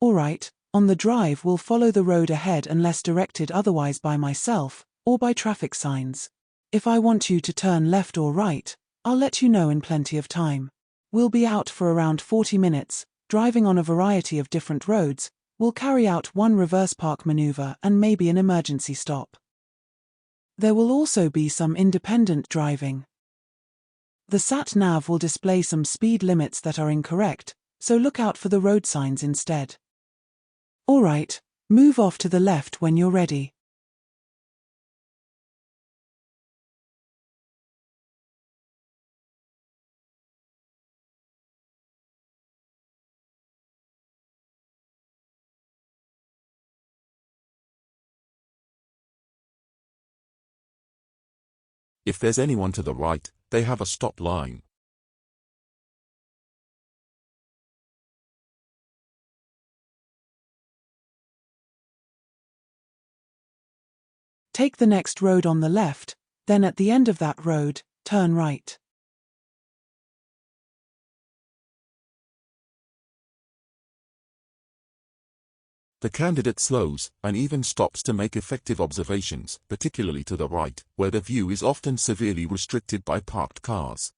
Alright, on the drive we'll follow the road ahead unless directed otherwise by myself, or by traffic signs. If I want you to turn left or right, I'll let you know in plenty of time. We'll be out for around 40 minutes, driving on a variety of different roads. We'll carry out one reverse park maneuver and maybe an emergency stop. There will also be some independent driving. The sat-nav will display some speed limits that are incorrect, so look out for the road signs instead. Alright, move off to the left when you're ready. If there's anyone to the right, they have a stop line. Take the next road on the left, then at the end of that road, turn right. The candidate slows and even stops to make effective observations, particularly to the right, where the view is often severely restricted by parked cars.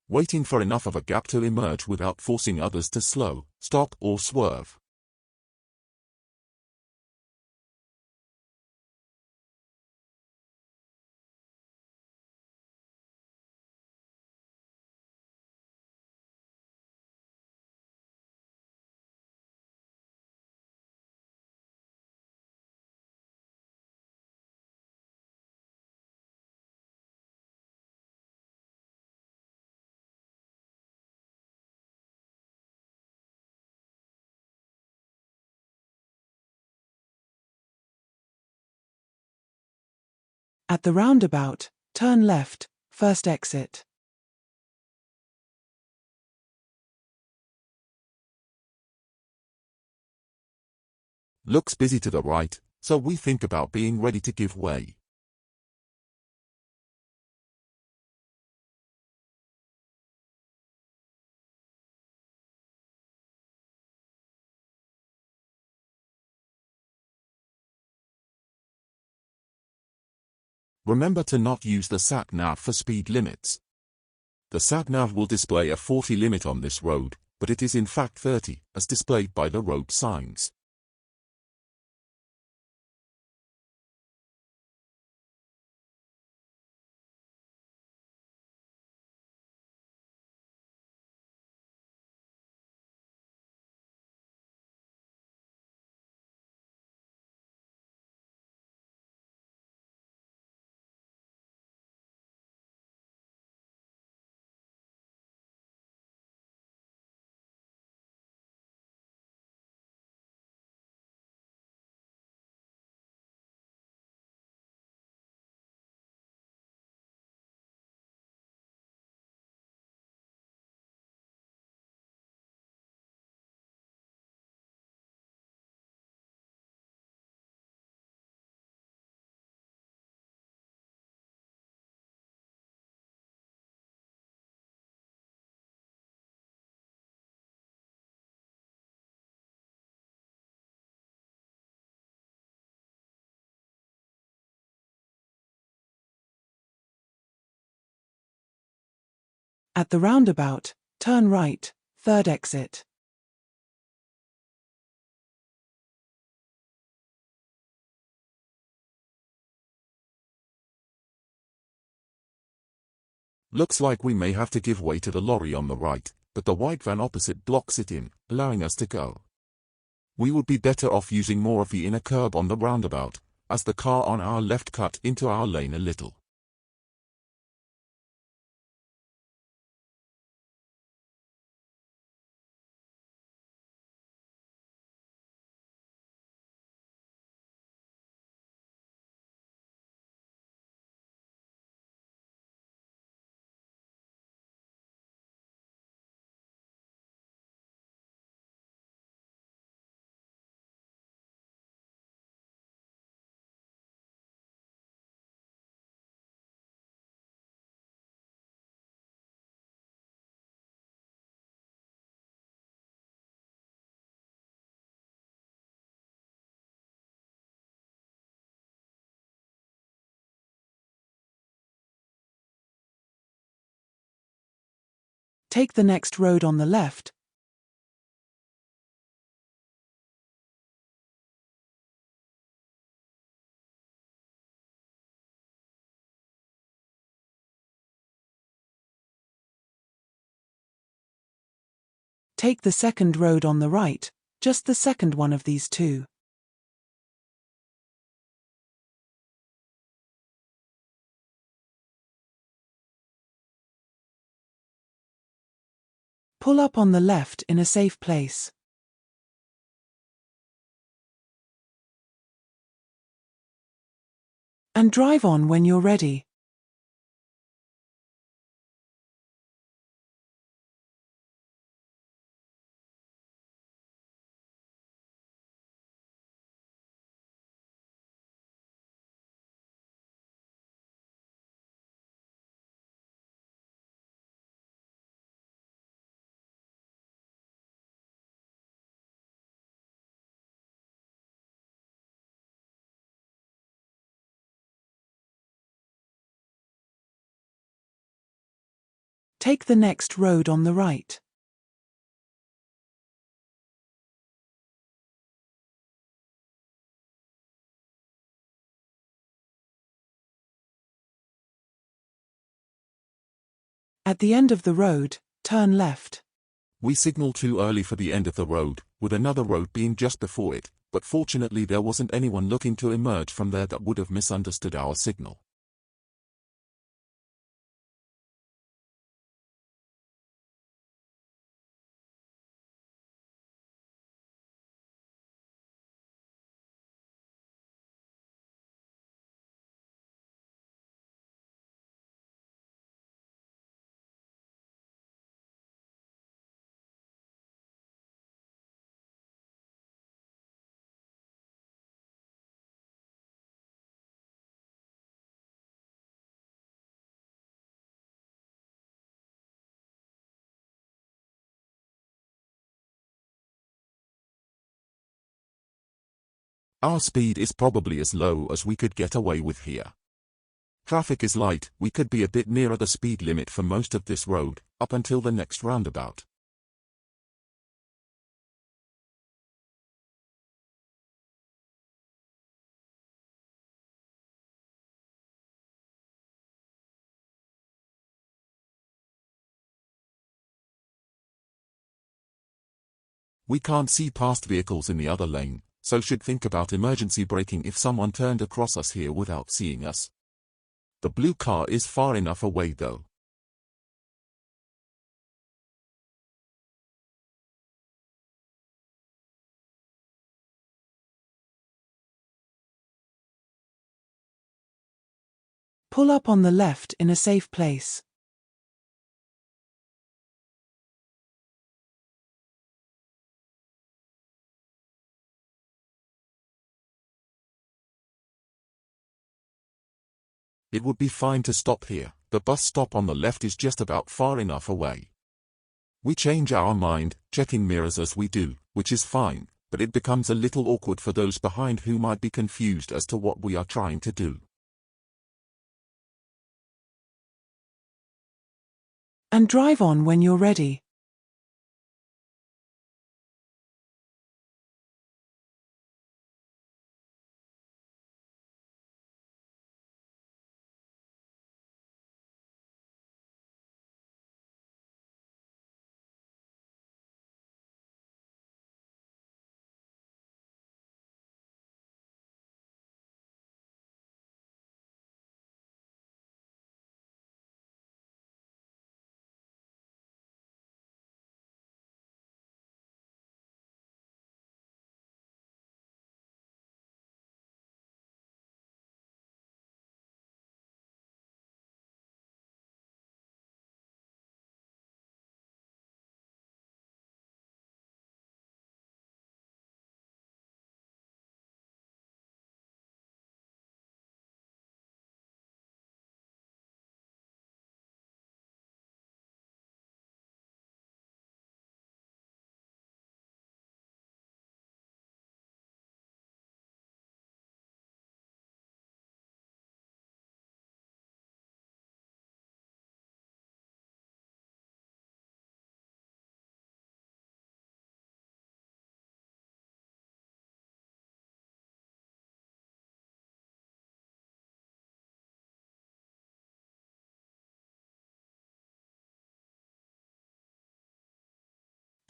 Waiting for enough of a gap to emerge without forcing others to slow, stop or swerve. At the roundabout, turn left, first exit. Looks busy to the right, so we think about being ready to give way. Remember to not use the sat-nav for speed limits. The sat-nav will display a 40 limit on this road, but it is in fact 30, as displayed by the road signs. At the roundabout, turn right, third exit. Looks like we may have to give way to the lorry on the right, but the white van opposite blocks it in, allowing us to go. We would be better off using more of the inner curb on the roundabout, as the car on our left cut into our lane a little. Take the next road on the left. Take the second road on the right, just the second one of these two. Pull up on the left in a safe place. And drive on when you're ready. Take the next road on the right. At the end of the road, turn left. We signaled too early for the end of the road, with another road being just before it, but fortunately there wasn't anyone looking to emerge from there that would have misunderstood our signal. Our speed is probably as low as we could get away with here. Traffic is light, we could be a bit nearer the speed limit for most of this road, up until the next roundabout. We can't see past vehicles in the other lane, so should think about emergency braking if someone turned across us here without seeing us. The blue car is far enough away though. Pull up on the left in a safe place. It would be fine to stop here, the bus stop on the left is just about far enough away. We change our mind, checking mirrors as we do, which is fine, but it becomes a little awkward for those behind who might be confused as to what we are trying to do. And drive on when you're ready.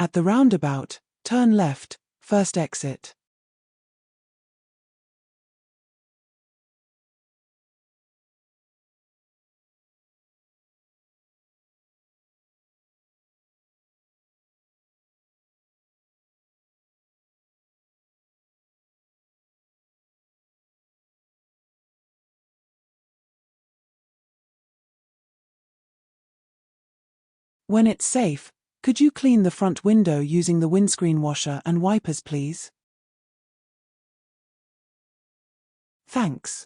At the roundabout, turn left, first exit. When it's safe, could you clean the front window using the windscreen washer and wipers, please? Thanks.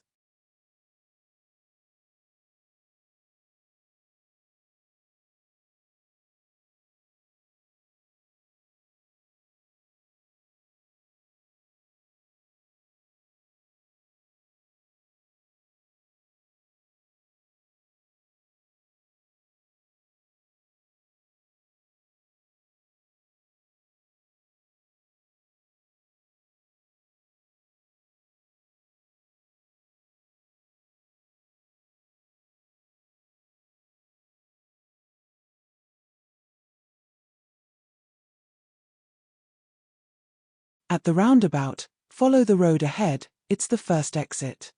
At the roundabout, follow the road ahead, it's the first exit.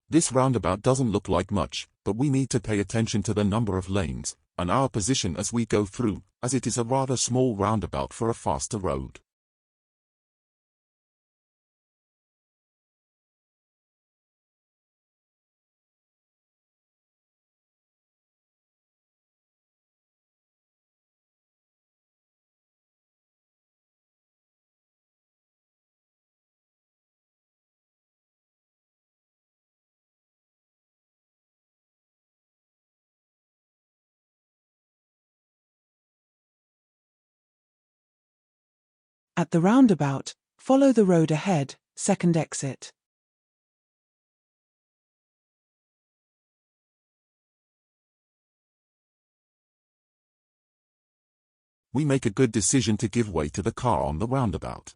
This roundabout doesn't look like much, but we need to pay attention to the number of lanes, and our position as we go through, as it is a rather small roundabout for a faster road. At the roundabout, follow the road ahead, second exit. We make a good decision to give way to the car on the roundabout.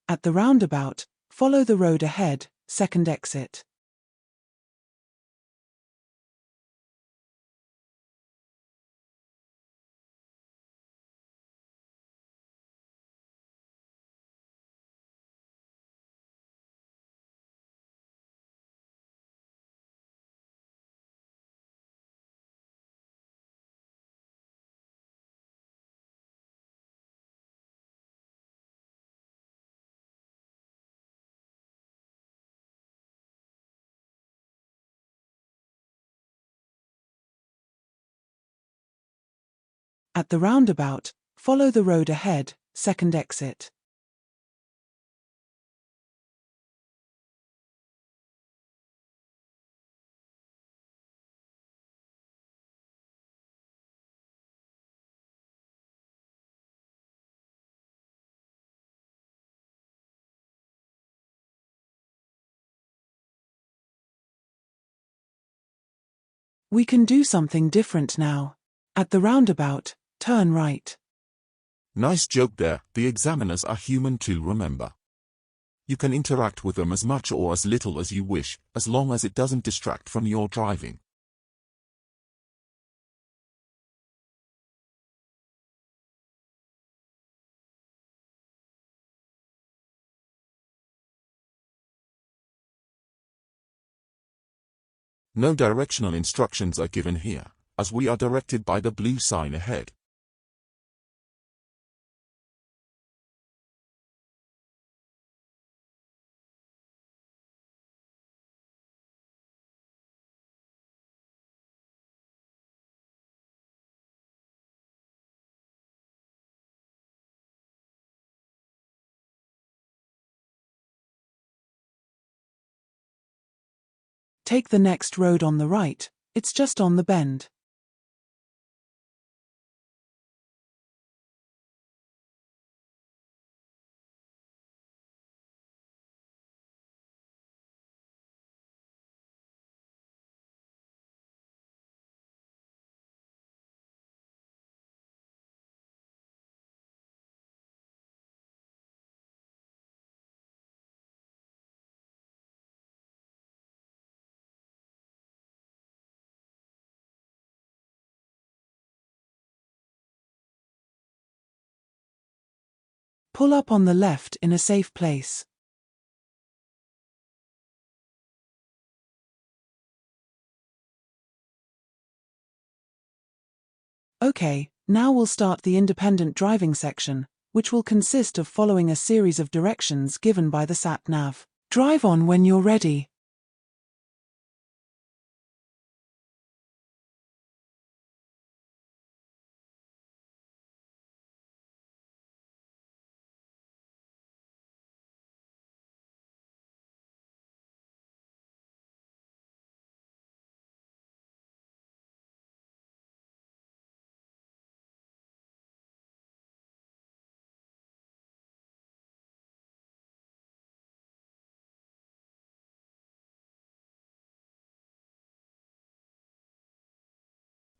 At the roundabout, follow the road ahead, second exit. At the roundabout, follow the road ahead, second exit. We can do something different now. At the roundabout, turn right. Nice joke there, the examiners are human too, remember. You can interact with them as much or as little as you wish, as long as it doesn't distract from your driving. No directional instructions are given here, as we are directed by the blue sign ahead. Take the next road on the right, it's just on the bend. Pull up on the left in a safe place. Okay, now we'll start the independent driving section, which will consist of following a series of directions given by the sat-nav. Drive on when you're ready.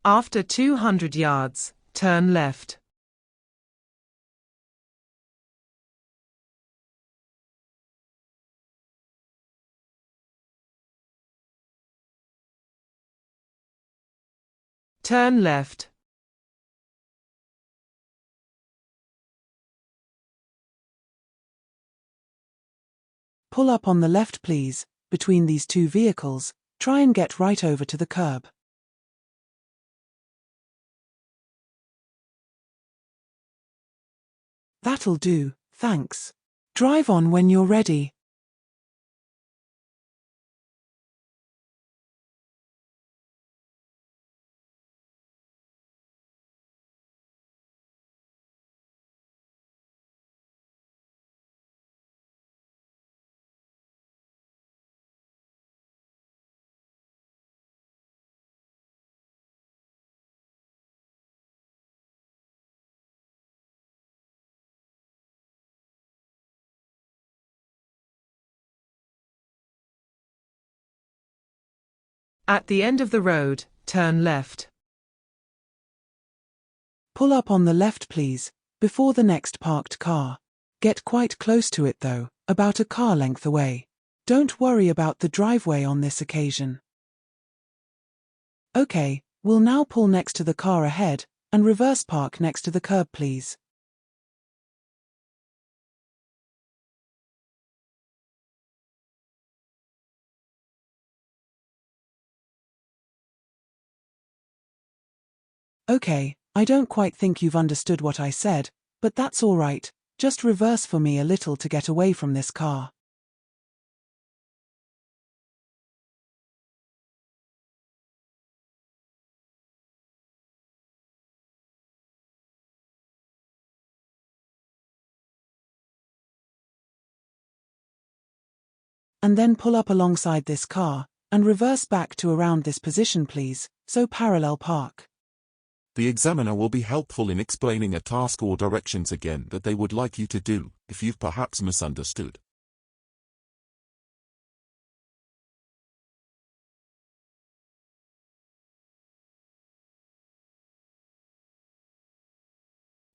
After 200 yards, turn left. Turn left. Pull up on the left please, between these two vehicles, try and get right over to the curb. That'll do, thanks. Drive on when you're ready. At the end of the road, turn left. Pull up on the left please, before the next parked car. Get quite close to it though, about a car length away. Don't worry about the driveway on this occasion. Okay, we'll now pull next to the car ahead, and reverse park next to the curb please. Okay, I don't quite think you've understood what I said, but that's all right, just reverse for me a little to get away from this car. And then pull up alongside this car, and reverse back to around this position please, so parallel park. The examiner will be helpful in explaining a task or directions again that they would like you to do, if you've perhaps misunderstood.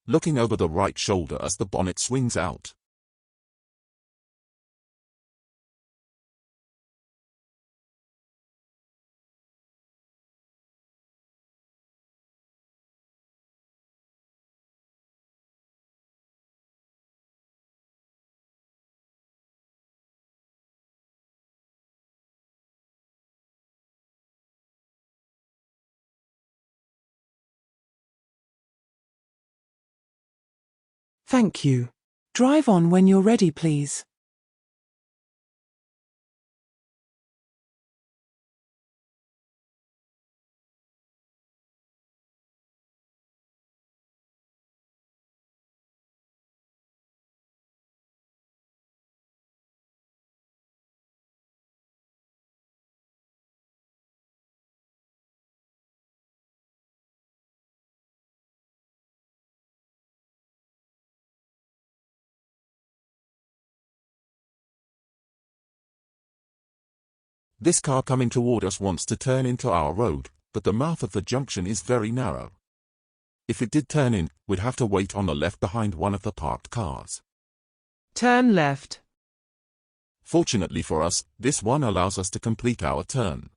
Looking over the right shoulder as the bonnet swings out. Thank you. Drive on when you're ready please. This car coming toward us wants to turn into our road, but the mouth of the junction is very narrow. If it did turn in, we'd have to wait on the left behind one of the parked cars. Turn left. Fortunately for us, this one allows us to complete our turn.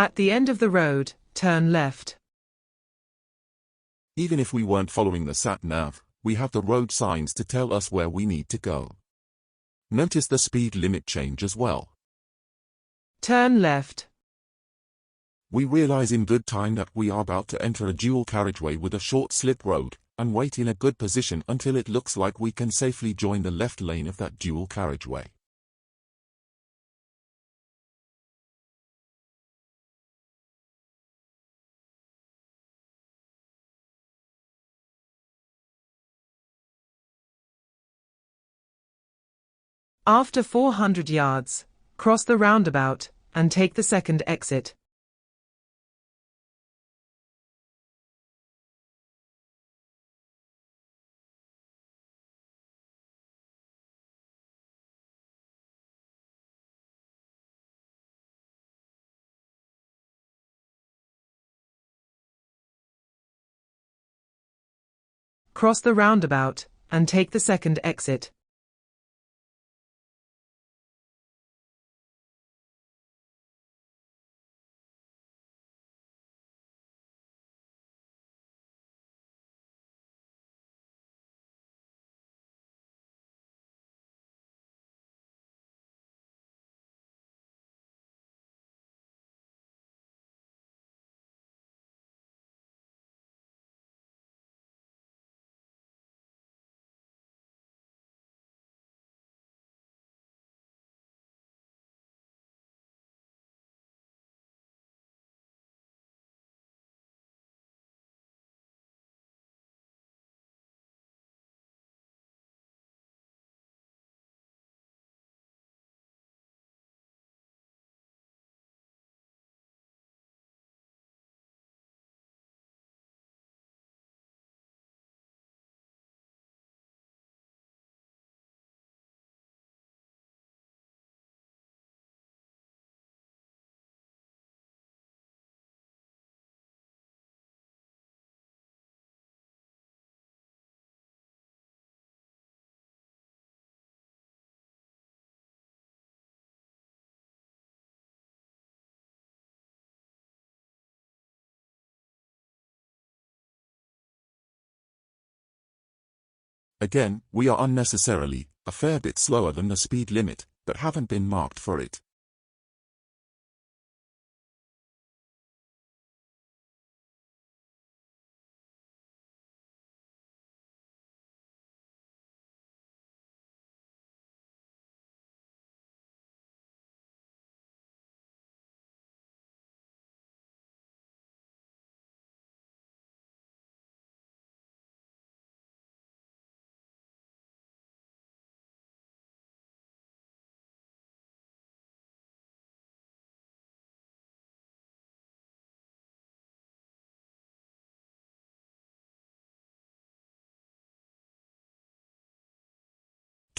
At the end of the road, turn left. Even if we weren't following the sat-nav, we have the road signs to tell us where we need to go. Notice the speed limit change as well. Turn left. We realize in good time that we are about to enter a dual carriageway with a short slip road, and wait in a good position until it looks like we can safely join the left lane of that dual carriageway. After 400 yards, cross the roundabout, and take the second exit. Cross the roundabout, and take the second exit. Again, we are unnecessarily a fair bit slower than the speed limit, but haven't been marked for it.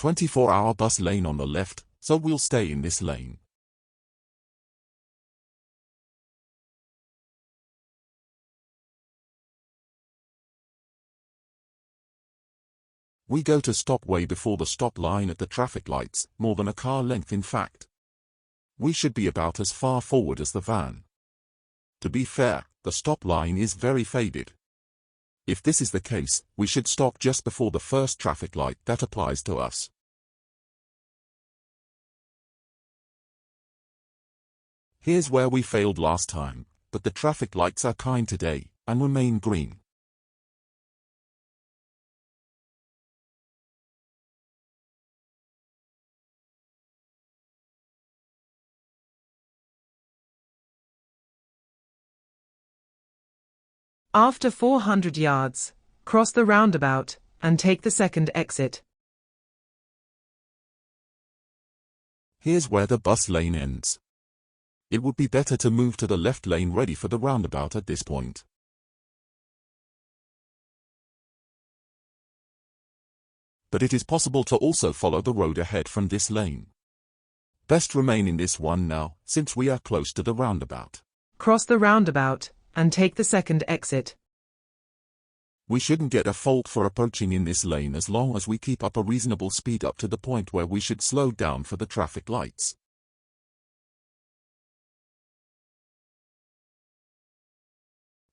"24-hour bus lane on the left, so we'll stay in this lane." We go to stop way before the stop line at the traffic lights, more than a car length in fact. We should be about as far forward as the van. To be fair, the stop line is very faded. If this is the case, we should stop just before the first traffic light that applies to us. Here's where we failed last time, but the traffic lights are kind today, and remain green. After 400 yards, cross the roundabout, and take the second exit. Here's where the bus lane ends. It would be better to move to the left lane ready for the roundabout at this point. But it is possible to also follow the road ahead from this lane. Best remain in this one now, since we are close to the roundabout. Cross the roundabout, and take the second exit. We shouldn't get a fault for approaching in this lane as long as we keep up a reasonable speed up to the point where we should slow down for the traffic lights.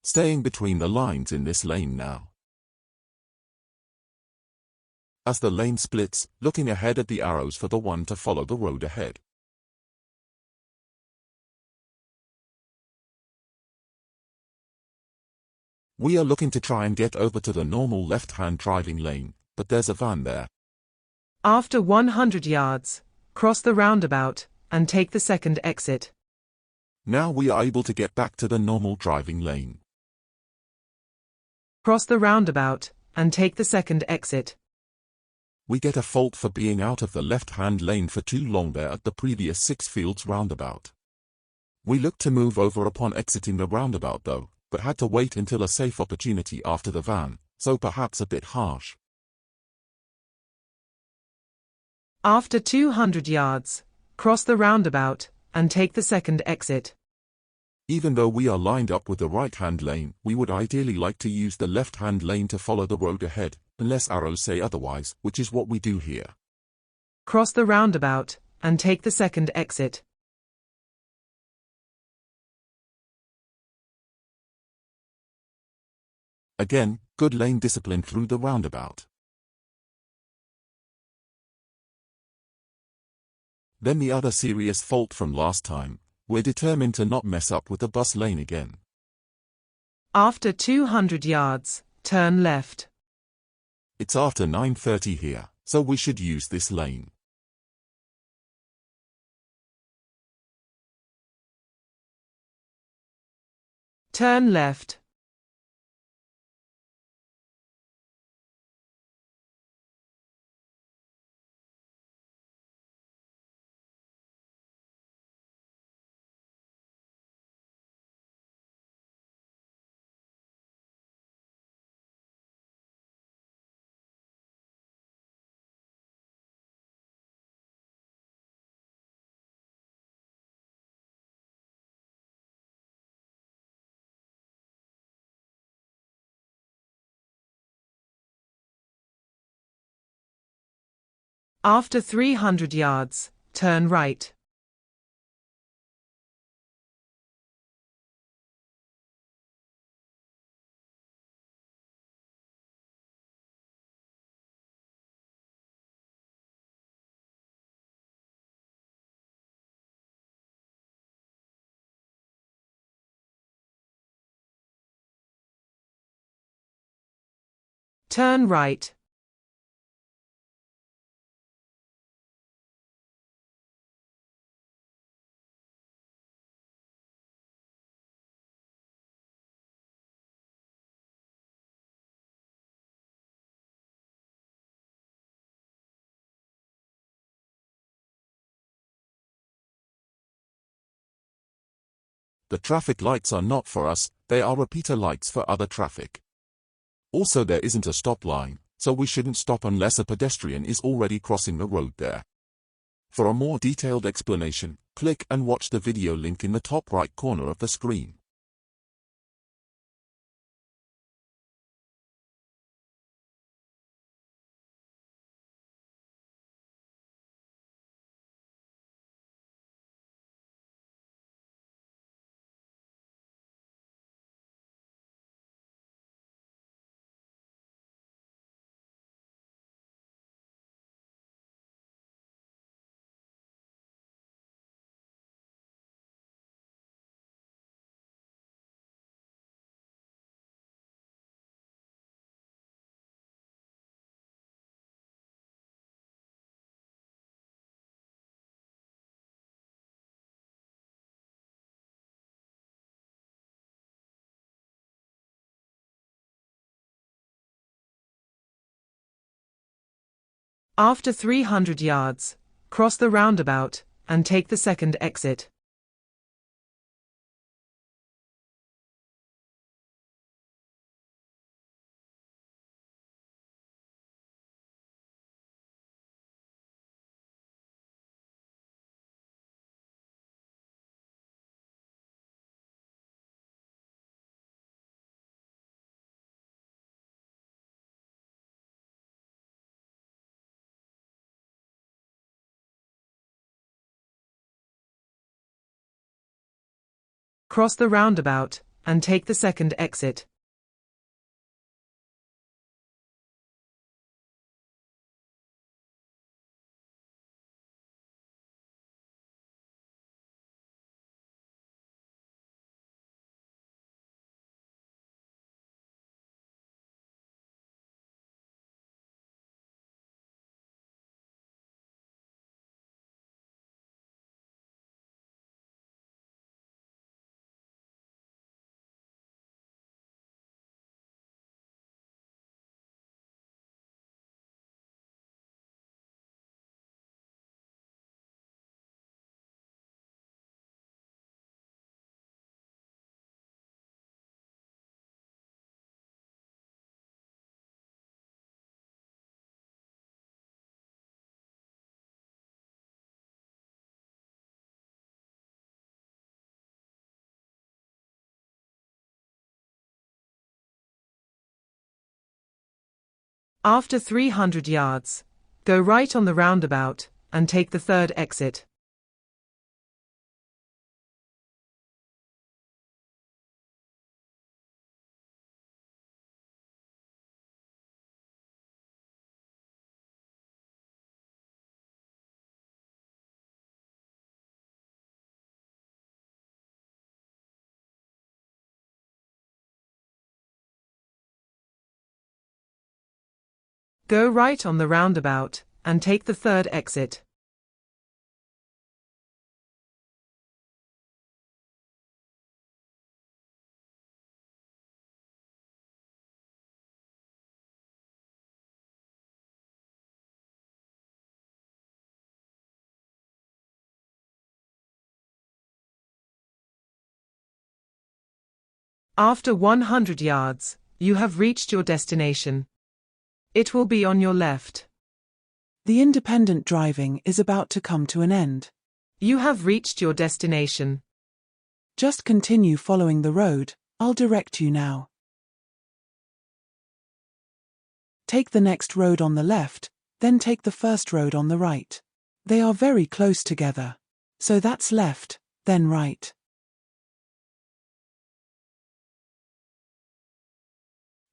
staying between the lines in this lane now. As the lane splits, looking ahead at the arrows for the one to follow the road ahead. We are looking to try and get over to the normal left-hand driving lane, but there's a van there. After 100 yards, cross the roundabout, and take the second exit. Now we are able to get back to the normal driving lane. Cross the roundabout, and take the second exit. We get a fault for being out of the left-hand lane for too long there at the previous Sixfields roundabout. We looked to move over upon exiting the roundabout though, but had to wait until a safe opportunity after the van, so perhaps a bit harsh. After 200 yards, cross the roundabout, and take the second exit. Even though we are lined up with the right-hand lane, we would ideally like to use the left-hand lane to follow the road ahead, unless arrows say otherwise, which is what we do here. Cross the roundabout, and take the second exit. Again, good lane discipline through the roundabout. Then the other serious fault from last time. We're determined to not mess up with the bus lane again. After 200 yards, turn left. It's after 9:30 here, so we should use this lane. Turn left. After 300 yards, turn right. Turn right. The traffic lights are not for us, they are repeater lights for other traffic. Also there isn't a stop line, so we shouldn't stop unless a pedestrian is already crossing the road there. For a more detailed explanation, click and watch the video link in the top right corner of the screen. After 300 yards, cross the roundabout, and take the second exit. Cross the roundabout, and take the second exit. After 300 yards, go right on the roundabout and take the third exit. Go right on the roundabout and take the third exit. After 100 yards, you have reached your destination. It will be on your left. The independent driving is about to come to an end. You have reached your destination. Just continue following the road, I'll direct you now. Take the next road on the left, then take the first road on the right. They are very close together. So that's left, then right.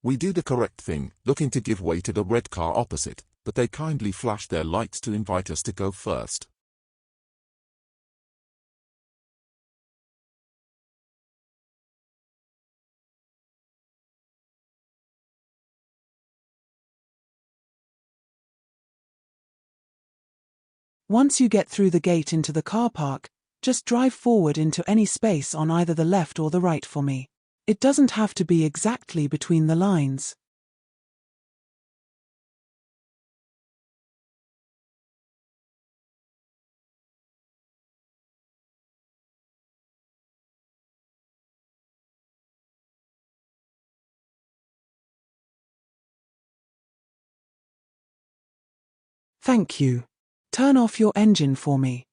We do the correct thing, looking to give way to the red car opposite, but they kindly flash their lights to invite us to go first. Once you get through the gate into the car park, just drive forward into any space on either the left or the right for me. It doesn't have to be exactly between the lines. Thank you. Turn off your engine for me.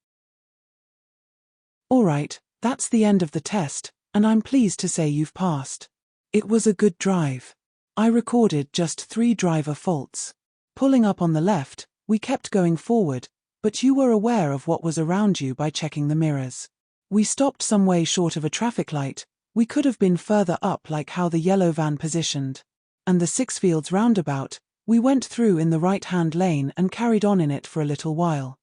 Alright, that's the end of the test, and I'm pleased to say you've passed. It was a good drive. I recorded just 3 driver faults. Pulling up on the left, we kept going forward, but you were aware of what was around you by checking the mirrors. We stopped some way short of a traffic light, we could have been further up like how the yellow van positioned. And the Sixfields roundabout, we went through in the right-hand lane and carried on in it for a little while.